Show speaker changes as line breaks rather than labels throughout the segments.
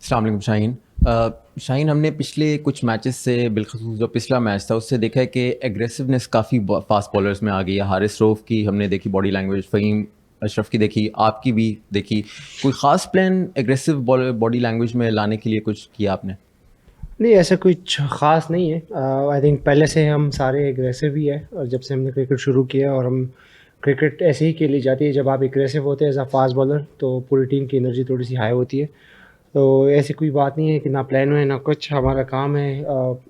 अस्सलाम वालेकुम शाहीन। शाहीन, हमने पिछले कुछ मैचेस से बिलखसूस जो पिछला मैच था उससे देखा है कि एग्रेसिवनेस काफ़ी फास्ट बॉलर्स में आ गई है। हारिस रऊफ़ की हमने देखी बॉडी लैंग्वेज, फ़हीम अशरफ की देखी, आपकी भी देखी। कोई ख़ास प्लान एग्रेसिव बॉडी लैंग्वेज में लाने के लिए कुछ किया आपने?
नहीं, ऐसा कुछ ख़ास नहीं है। आई थिंक पहले से हम सारे एग्रेसिव ही है, और जब से हमने क्रिकेट शुरू किया, और हम क्रिकेट ऐसे ही खेली जाती है। जब आप एग्रेसिव होते हैं एज अ फास्ट बॉलर तो पूरी टीम की एनर्जी थोड़ी सी हाई होती है। तो ऐसी कोई बात नहीं है कि ना प्लान है ना कुछ। हमारा काम है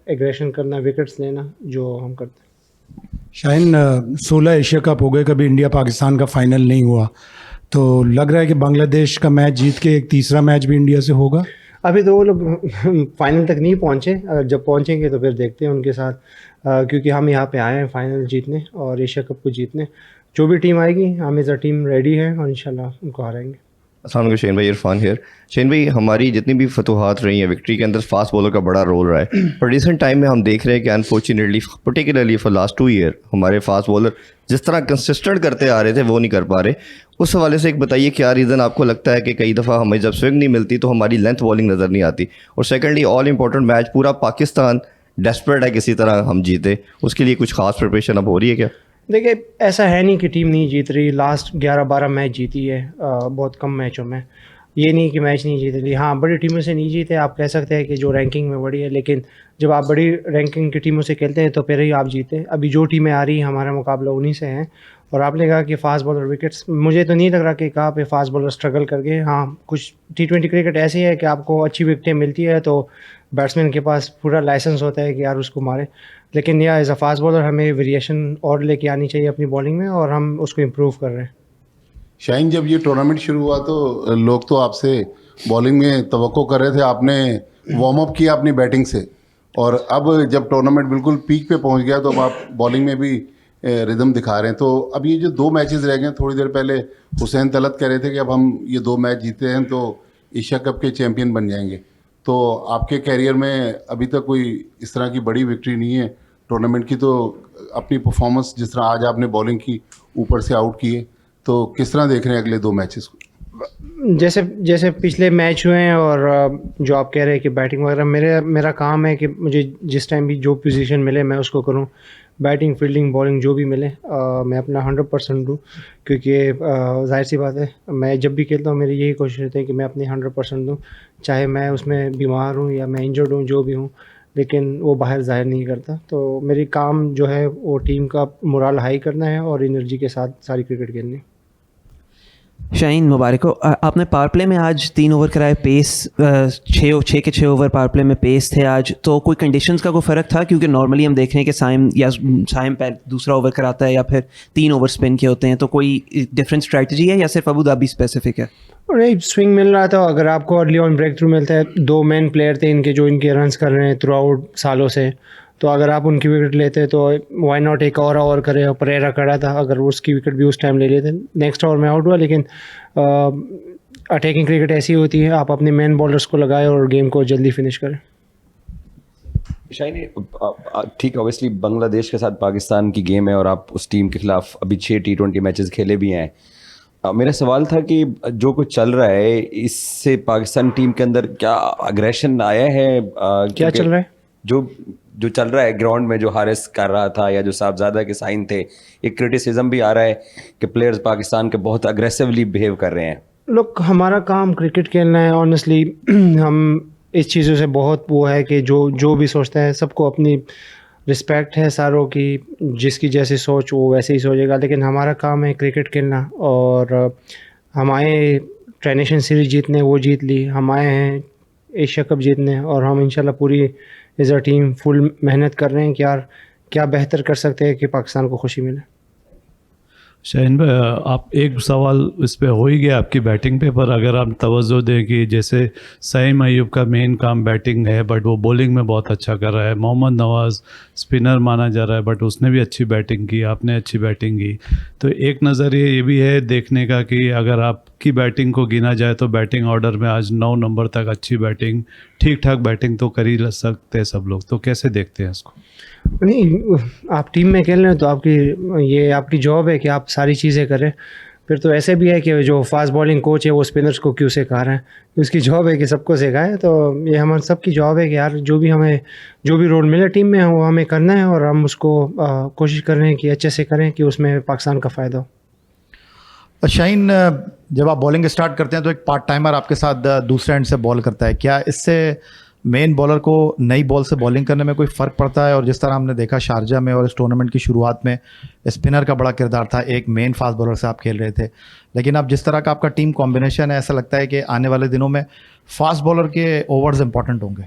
एग्रेशन करना, विकेट्स लेना, जो हम करते हैं।
शाहीन, 16 एशिया कप हो गए, कभी इंडिया पाकिस्तान का फाइनल नहीं हुआ। तो लग रहा है कि बांग्लादेश का मैच जीत के एक तीसरा मैच भी इंडिया से होगा।
अभी तो वो लोग फाइनल तक नहीं पहुँचे। जब पहुँचेंगे तो फिर देखते हैं उनके साथ। क्योंकि हम यहाँ पे आए हैं फाइनल जीतने और एशिया कप को जीतने। जो भी टीम आएगी, हम एज अ टीम रेडी है और इंशाल्लाह उनको हराएंगे।
अस्सलाम वालेकुम शेन भाई, इरफान हियर। शेन भाई, हमारी जितनी भी फतूहात रही हैं विक्ट्री के अंदर फास्ट बॉलर का बड़ा रोल रहा है। पर रिसेंट टाइम में हम देख रहे हैं कि unfortunately particularly for last 2 year हमारे फास्ट बॉलर जिस तरह कंसिस्टेंट करते आ रहे थे वो नहीं कर पा रहे। उस हवाले से एक बताइए, क्या रीज़न आपको लगता है कि कई दफ़ा हमें जब स्विंग नहीं मिलती तो हमारी लेंथ बॉलिंग नज़र नहीं आती? और सेकेंडली, ऑल इंपॉर्टेंट मैच पूरा पाकिस्तान डेस्परेट है किसी तरह हम जीते, उसके लिए कुछ खास प्रिपरेशन अब हो रही है क्या?
देखिए, ऐसा है नहीं कि टीम नहीं जीत रही। लास्ट 11-12 मैच जीती है बहुत कम मैचों में। ये नहीं कि मैच नहीं जीत रही। हाँ, बड़ी टीमों से नहीं जीते। आप कह सकते हैं कि जो रैंकिंग में बड़ी है, लेकिन जब आप बड़ी रैंकिंग की टीमों से खेलते हैं तो फिर ही आप जीते। अभी जो टीमें आ रही हैं, हमारा मुकाबला उन्हीं से है। और आपने कहा कि फास्ट बॉलर विकेट्स, मुझे तो नहीं लग रहा कि कहाँ पे फास्ट बॉलर स्ट्रगल करके। हाँ, कुछ T20 क्रिकेट ऐसी है कि आपको अच्छी विकेटें मिलती है तो बैट्समैन के पास पूरा लाइसेंस होता है कि यार उसको मारे। लेकिन या एज अ फास्ट बॉलर हमें वेरिएशन और लेके आनी चाहिए अपनी बॉलिंग में, और हम उसको इम्प्रूव कर रहे हैं।
शाहीन, जब ये टूर्नामेंट शुरू हुआ तो लोग तो आपसे बॉलिंग में तवक्को कर रहे थे। आपने वार्म अप किया अपनी बैटिंग से, और अब जब टूर्नामेंट बिल्कुल पीक पे पहुंच गया तो अब आप बॉलिंग में भी रिदम दिखा रहे हैं। तो अब ये जो 2 मैचेस रह गए, थोड़ी देर पहले हुसैन तलत कह रहे थे कि अब हम ये 2 मैच जीते हैं तो एशिया कप के चैम्पियन बन जाएंगे। तो आपके कैरियर में अभी तक कोई इस तरह की बड़ी विक्ट्री नहीं है टूर्नामेंट की, तो अपनी परफॉर्मेंस जिस तरह आज आपने बॉलिंग की, ऊपर से आउट किए, तो किस तरह देख रहे हैं अगले 2 मैचेस को?
जैसे जैसे पिछले मैच हुए हैं, और जो आप कह रहे हैं कि बैटिंग वगैरह, मेरा काम है कि मुझे जिस टाइम भी जो पोजीशन मिले मैं उसको करूं। बैटिंग, फील्डिंग, बॉलिंग जो भी मिले मैं अपना 100% दूँ। क्योंकि जाहिर सी बात है, मैं जब भी खेलता हूँ मेरी यही कोशिश रहती है कि मैं अपनी 100% दूँ। चाहे मैं उसमें बीमार हूँ या मैं इंजर्ड हूँ, जो भी हूँ, लेकिन वो बाहर ज़ाहिर नहीं करता। तो मेरी काम जो है वो टीम का मोरल हाई करना है और एनर्जी के साथ सारी क्रिकेट खेलनी।
शाहीन, मुबारक हो। आपने पावर प्ले में आज 3 ओवर कराए। पेस 6 के 6 ओवर पावर प्ले में पेस थे आज। तो कोई कंडीशंस का कोई फ़र्क था? क्योंकि नॉर्मली हम देख रहे हैं कि साइम दूसरा ओवर कराता है या फिर 3 ओवर स्पिन के होते हैं। तो कोई डिफरेंट स्ट्रैटेजी है या सिर्फ अबू धाबी स्पेसिफिक है?
नहीं, स्विंग मिल रहा था। अगर आपको अर्ली ऑन ब्रेक थ्रू मिलता है, 2 मेन प्लेयर थे इनके जो इनके रन्स कर रहे हैं थ्रू आउट सालों से, तो अगर आप उनकी विकेट लेते तो वाई नॉट एक और ओवर करे। और परेरा खड़ा था, अगर उसकी विकेट भी उस टाइम ले लेते। नेक्स्ट ओवर में आउट हुआ। लेकिन अटैकिंग क्रिकेट ऐसी होती है, आप अपने मेन बॉलर्स को लगाए और गेम को जल्दी फिनिश करें।
शायद ठीक, ऑब्वियसली बांग्लादेश के साथ पाकिस्तान की गेम है और आप उस टीम के खिलाफ अभी 6 T20 मैचेस खेले भी हैं। मेरा सवाल था कि जो कुछ चल रहा है इससे पाकिस्तान टीम के अंदर क्या अग्रेशन आया है?
क्या चल रहा है?
जो चल रहा है ग्राउंड में, जो हारिस कर रहा था या जो साहबजादा के साइन थे, एक क्रिटिसिज्म भी आ रहा है कि प्लेयर्स पाकिस्तान के बहुत अग्रेसिवली बिहेव कर रहे हैं।
लोग, हमारा काम क्रिकेट खेलना है ऑनेस्टली। हम इस चीज़ों से बहुत वो है कि जो भी सोचता है, सबको अपनी रिस्पेक्ट है सारों की। जिसकी जैसी सोच वो वैसे ही सोचेगा। लेकिन हमारा काम है क्रिकेट खेलना, और हम आए ट्रांजिशन सीरीज जीतने, वो जीत ली। हम आए हैं एशिया कप जीतने, और हम इंशाल्लाह पूरी एज अ टीम फुल मेहनत कर रहे हैं कि यार क्या बेहतर कर सकते हैं कि पाकिस्तान को खुशी मिले।
शाहीन भाई, आप एक सवाल इस पे हो ही गया आपकी बैटिंग पे, पर अगर आप तवज्जो दें कि जैसे सईम अयूब का मेन काम बैटिंग है बट वो बॉलिंग में बहुत अच्छा कर रहा है। मोहम्मद नवाज़ स्पिनर माना जा रहा है बट उसने भी अच्छी बैटिंग की, आपने अच्छी बैटिंग की। तो एक नज़रिए ये भी है देखने का कि अगर आपकी बैटिंग को गिना जाए तो बैटिंग ऑर्डर में आज 9 नंबर तक अच्छी बैटिंग, ठीक ठाक बैटिंग तो कर ही सकते हैं सब लोग। तो कैसे देखते हैं इसको?
नहीं, आप टीम में खेल रहे हैं तो आपकी जॉब है कि आप सारी चीज़ें करें। फिर तो ऐसे भी है कि जो फास्ट बॉलिंग कोच है वो स्पिनर्स को क्यों सिखा रहे हैं, उसकी जॉब है कि सबको सिखाए। तो ये हमारे सबकी जॉब है कि यार जो भी रोल मिले टीम में वो हमें करना है, और हम उसको कोशिश कर रहे हैं कि अच्छे से करें कि उसमें पाकिस्तान का फ़ायदा हो।
शाहीन, जब आप बॉलिंग स्टार्ट करते हैं तो एक पार्ट टाइमर आपके साथ दूसरे एंड से बॉल करता है, क्या इससे मेन बॉलर को नई बॉल से बॉलिंग करने में कोई फ़र्क पड़ता है? और जिस तरह हमने देखा शारजा में और इस टूर्नामेंट की शुरुआत में स्पिनर का बड़ा किरदार था, एक मेन फास्ट बॉलर से आप खेल रहे थे, लेकिन अब जिस तरह का आपका टीम कॉम्बिनेशन है, ऐसा लगता है कि आने वाले दिनों में फास्ट बॉलर के ओवर्स इंपॉर्टेंट होंगे।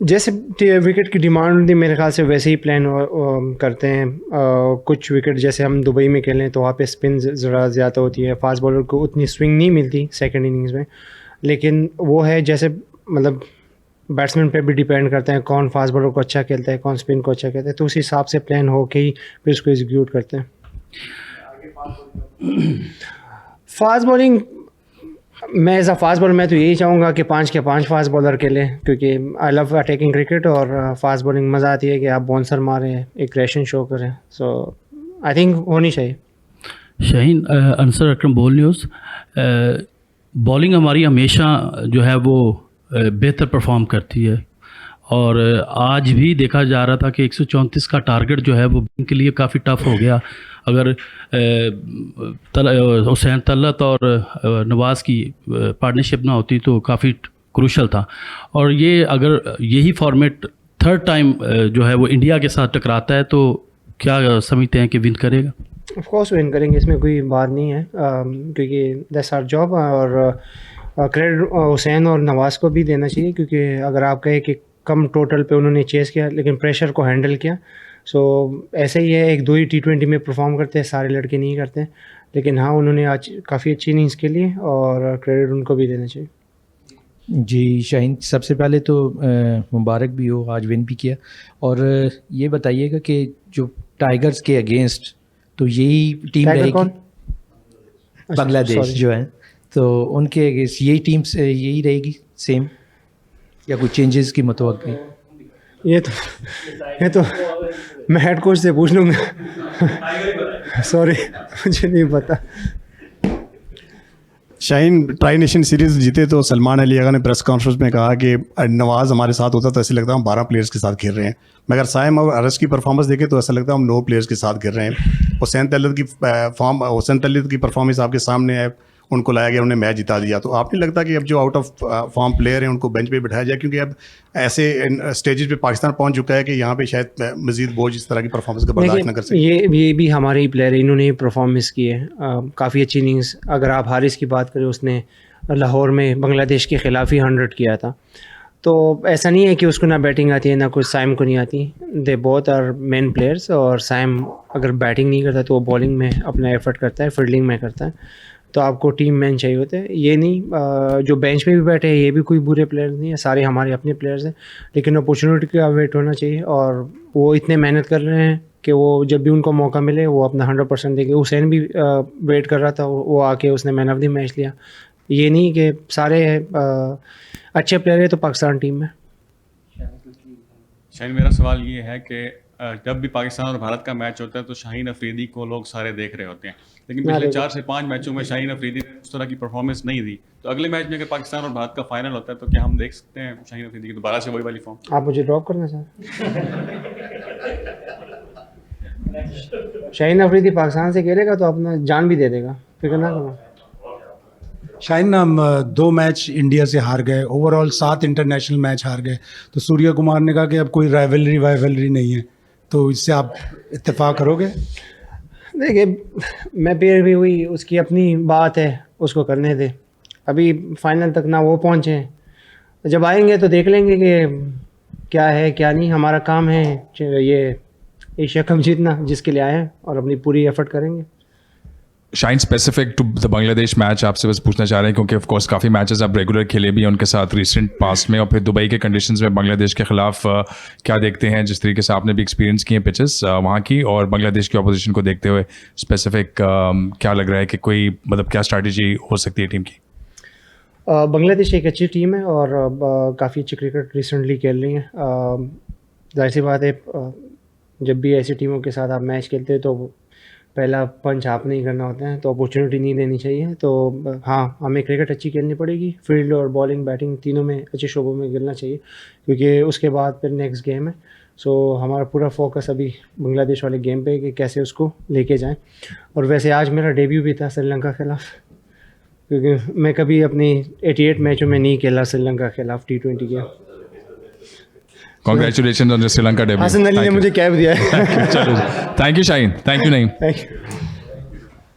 जैसे विकेट की डिमांड होती है मेरे ख्याल से वैसे ही प्लान करते हैं। कुछ विकेट जैसे हम दुबई में खेलें तो वहाँ पे स्पिन ज़रा ज़्यादा होती है, फास्ट बॉलर को उतनी स्विंग नहीं मिलती सेकंड इनिंग्स में, लेकिन वो है जैसे मतलब बैट्समैन पे भी डिपेंड करते हैं कौन फास्ट बॉलर को अच्छा खेलता है, कौन स्पिन को अच्छा खेलता है, तो उस हिसाब से प्लान हो के ही फिर उसको एग्जीक्यूट करते हैं। फास्ट बॉलिंग मैं एज अ फास्ट बॉलर मैं तो यही चाहूँगा कि 5 के 5 फास्ट बॉलर खेलें, क्योंकि आई लव अटैकिंग क्रिकेट और फास्ट बॉलिंग मज़ा आती है कि आप बाउंसर मारें, एग्रेशन शो करें। सो आई थिंक होनी चाहिए।
शाहीन, अंसर अकरम बोल न्यूज़। बॉलिंग हमारी हमेशा जो है वो बेहतर परफॉर्म करती है, और आज भी देखा जा रहा था कि 134 का टारगेट जो है वो के लिए काफ़ी टफ हो गया। अगर हुसैन तलत और नवाज़ की पार्टनरशिप ना होती तो काफ़ी क्रूशल था। और ये अगर यही फॉर्मेट थर्ड टाइम जो है वो इंडिया के साथ टकराता है तो क्या समझते हैं कि विन करेगा?
ऑफ कोर्स विन करेंगे, इसमें कोई बात नहीं है, क्योंकि दैट्स आवर जॉब। और क्रेडिट हुसैन और नवाज़ को भी देना चाहिए, क्योंकि अगर आप कहें कि कम टोटल पे उन्होंने चेस किया लेकिन प्रेशर को हैंडल किया। सो ऐसे ही है, 1-2 ही T20 में परफॉर्म करते हैं, सारे लड़के नहीं करते, लेकिन हाँ उन्होंने आज काफ़ी अच्छी इनिंग्स खेली और क्रेडिट उनको भी देना चाहिए।
जी शाहीन, सबसे पहले तो मुबारक भी हो, आज विन भी किया। और ये बताइएगा कि जो टाइगर्स के अगेंस्ट तो यही टीम रहेगी, बांग्लादेश जो है, तो उनके अगेंस्ट यही टीम से यही रहेगी सेम, या कुछ चेंजेस की मतवक्की?
ये तो मैं हेड कोच से पूछ लूँगा, सॉरी मुझे नहीं पता।
शाहीन, ट्राई नेशन सीरीज़ जीते तो सलमान अली आगा ने प्रेस कॉन्फ्रेंस में कहा कि नवाज़ हमारे साथ होता तो ऐसे लगता है हम 12 प्लेयर्स के साथ खेल रहे हैं, मगर साइम और अरस की परफॉर्मेंस देखें तो ऐसा लगता है हम 9 प्लेयर्स के साथ खेल रहे हैं। हुसैन तलत की परफॉर्मेंस आपके सामने है, उनको लाया गया, उन्हें मैच जिता दिया। तो आपने लगता कि अब जो आउट ऑफ फॉर्म प्लेयर हैं उनको बेंच पे बिठाया जाए, क्योंकि अब ऐसे स्टेजेस पे पाकिस्तान पहुंच चुका है कि यहाँ पे शायद मजीद बोझ इस तरह की परफॉर्मेंस का बर्दाश्त न कर सके।
ये भी हमारे ही प्लेयर है, इन्होंने ही परफॉर्मेंस की है, काफ़ी अच्छी इनिंग्स। अगर आप हारिस की बात करें, उसने लाहौर में बांग्लादेश के ख़िलाफ़ ही 100 किया था। तो ऐसा नहीं है कि उसको ना बैटिंग आती है ना कुछ साइम को नहीं आती, they both are main players. और साइम अगर बैटिंग नहीं करता तो वो बॉलिंग में अपना एफर्ट करता है, फील्डिंग में करता है। तो आपको टीम मैन चाहिए होते हैं, ये नहीं जो बेंच पे भी बैठे हैं ये भी कोई बुरे प्लेयर्स नहीं है, सारे हमारे अपने प्लेयर्स हैं, लेकिन अपॉर्चुनिटी का वेट होना चाहिए। और वो इतने मेहनत कर रहे हैं कि वो जब भी उनको मौका मिले वो अपना 100% देंगे। हुसैन भी वेट कर रहा था, वो आके उसने मैन ऑफ द मैच लिया। ये नहीं कि सारे अच्छे प्लेयर है तो पाकिस्तान टीम में।
शाहीन, मेरा सवाल ये है कि जब भी पाकिस्तान और भारत का मैच होता है तो शाहीन अफरीदी को लोग सारे देख रहे होते हैं, लेकिन पिछले 4 से 5 मैचों में शाहीन अफरीदी ने उस तरह की परफॉर्मेंस नहीं दी। तो अगले मैच में अगर पाकिस्तान और भारत का फाइनल होता है तो क्या हम देख सकते हैं शाहीन अफरीदी की दोबारा से वही वाली फॉर्म?
आप मुझे ड्रॉप करना चाहें? शाहीन अफरीदी पाकिस्तान से खेलेगा तो अपना जान भी दे देगा, फिक्र ना करो।
शाहीन, हम 2 मैच इंडिया से हार गए, ओवरऑल 7 इंटरनेशनल मैच हार गए, तो सूर्य कुमार ने कहा कि अब कोई राइवलरी नहीं है, तो इससे आप इत्तेफाक करोगे?
देखिए, मैं पेयर भी हुई, उसकी अपनी बात है, उसको करने दे। अभी फाइनल तक ना वो पहुँचे, जब आएंगे तो देख लेंगे कि क्या है क्या नहीं। हमारा काम है ये एशिया कप जीतना, जिसके लिए आए हैं, और अपनी पूरी एफर्ट करेंगे।
Shaheen, specific to the Bangladesh match आपसे बस पूछना चाह रहे हैं, क्योंकि ऑफ कोर्स काफ़ी मैचेस आप रेगुलर खेले भी हैं उनके साथ रिसेंट पास्ट में, और फिर दुबई के कंडीशंस में बांग्लादेश के खिलाफ क्या देखते हैं, जिस तरीके से आपने भी एक्सपीरियंस किए पिचेस वहाँ की, और बांग्लादेश की अपोजिशन को देखते हुए स्पेसिफिक क्या लग रहा है कि कोई मतलब क्या स्ट्रैटेजी हो सकती है टीम की?
बांग्लादेश एक अच्छी टीम है और काफ़ी अच्छी क्रिकेट रिसेंटली खेल रही है। जाहिर सी बात है, जब भी ऐसी टीमों के साथ आप मैच खेलते हैं तो पहला पंच आपने ही करना होता है, तो अपॉर्चुनिटी नहीं देनी चाहिए। तो हाँ, हमें क्रिकेट अच्छी खेलनी पड़ेगी, फील्ड और बॉलिंग बैटिंग तीनों में अच्छे शोबों में खेलना चाहिए, क्योंकि उसके बाद फिर नेक्स्ट गेम है। सो हमारा पूरा फोकस अभी बांग्लादेश वाले गेम पे कि कैसे उसको लेके जाएं। और वैसे आज मेरा डेब्यू भी था श्रीलंका के खिलाफ, क्योंकि मैं कभी अपनी 88 मैचों में नहीं खेला श्रीलंका के खिलाफ T20 के।
Congratulations on the Sri Lanka debut.
Hasan Ali ने मुझे कैप दिया है।
चलो, thank you Shaheen, thank you Naeem.
Thank you.